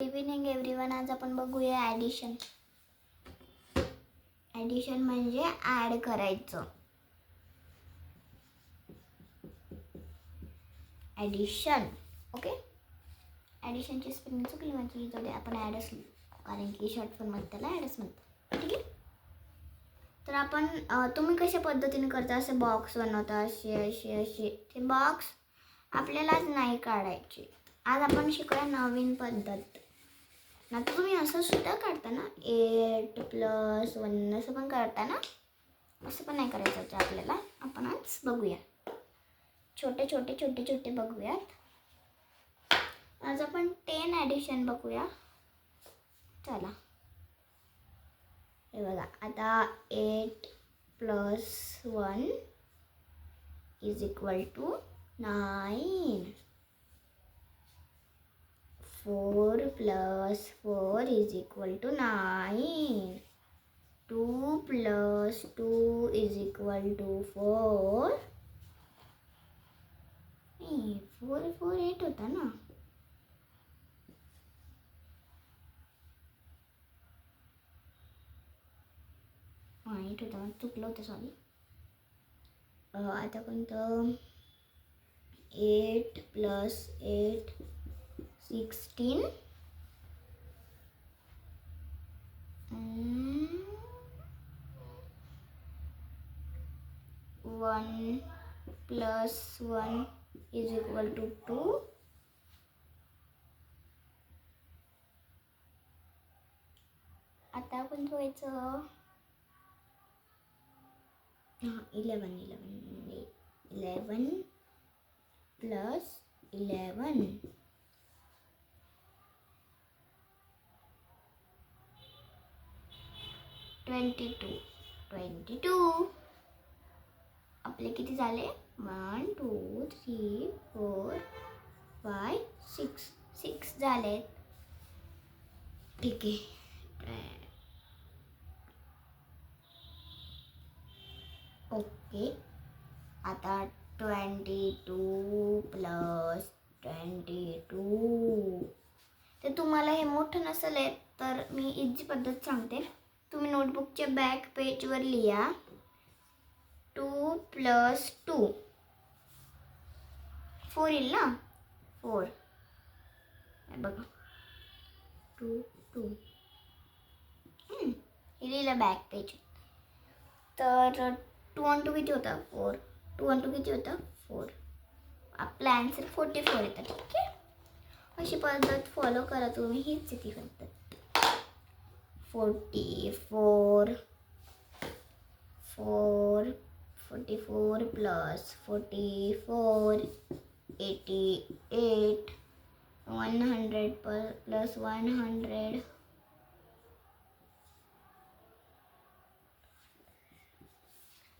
Good evening everyone. आज आपण बघूया ॲडिशन. ॲडिशन म्हणजे ॲड करायचं. ॲडिशन. ओके, ॲडिशनची स्पेलिंग चुकली म्हणजे थोडी आपण ॲडच, कारण की शॉर्ट फॉर्ममध्ये त्याला ॲडच म्हणतो. ठीक आहे. तर आपण तुम्ही कशा पद्धतीने करता, असे बॉक्स बनवता, असे असे असे. ते बॉक्स आपल्यालाच नाही काढायचे. आज आपण शिकूया नवीन पद्धत. ना तुम्ही असं सुद्धा काढता ना, 8+1 असं पण काढता ना. असं पण नाही करायचं आपल्याला. आपण आज बघूया, छोटे छोटे छोटे छोटे बघूयात. आज आपण 10 ॲडिशन बघूया. चला, हे बघा. आता 8+1 = 9. 4+4 = 9. 2+2 = 4. 4 4 8 होता ना. हां 8 होता, मग चुकलं होतं, सॉरी. आता कोणतं? 8+8 16. 1+1 = 2. आता आपण ठेवायचं 11 + 11 22. आपले किती झाले? 1 2 3 4 5 6 झालेत. ठीक आहे. ओके. आता 22 + 22. तर तुम्हाला हे मोठं नसेल येत तर मी इझी पद्धत सांगते. तुम्ही नोटबुकच्या बॅक पेजवर लिहा 2 + 2 4 येईल ना. 4 बघा, 2 2 हे लिहिलं बॅक पेज. तर 2 आणि 2 किती होता? 4. 2 आणि 2 किती होता? 4. आपला आन्सर 44 येतं. ठीक आहे. अशी पद्धत फॉलो करा तुम्ही. हीच ती पद्धत. 44 4 44 + 44 88. 100 + 100.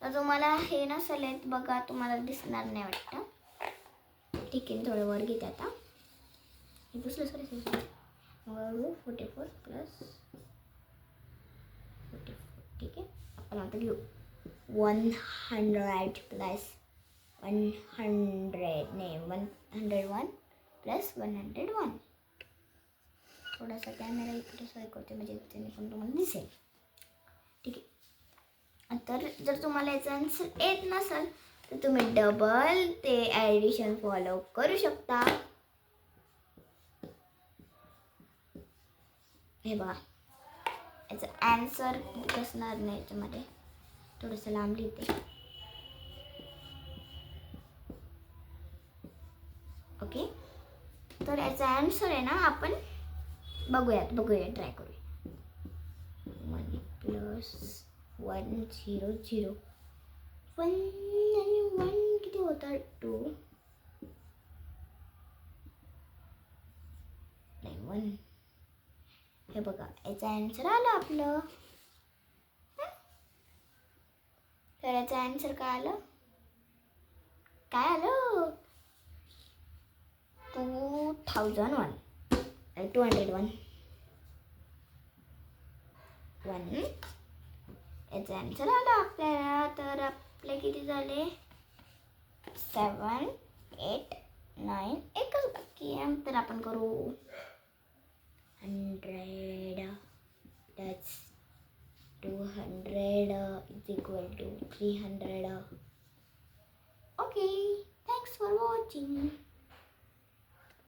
तर तुम्हाला हे नसेल येत बघा, तुम्हाला दिसणार नाही वाटतं. ठीक आहे, थोडं वर घेते आता. हे पुसलं सॉरी 44 + 44. ठीक आहे. आपण आता घेऊ 100 + 100 नाही 101 + 101. थोडासा कॅमेरा इकडे सॉरी करते म्हणजे पण तुम्हाला दिसेल. ठीक आहे. तर जर तुम्हाला याचा आन्सर येत नसेल तर तुम्ही डबल ते ॲडिशन फॉलो करू शकता. हे बघा, याचा आन्सर असणार नाही. याच्यामध्ये थोडंसं लांब लिहिते. ओके. तर याचा आन्सर आहे ना, आपण बघूया ट्राय करूया. 1 + 1 0 0. 1 आणि 1 किती होता? 2 नाही 1. हे बघा, याचा आन्सर आलं आपलं. तर याचा आन्सर काय आलं? 2001 201 1. याचा आन्सर आला आपल्याला. तर आपले किती झाले? 7 8 9. एकच बाकी आहे. तर आपण करू that's 200 is equal to 300. Okay, thanks for watching.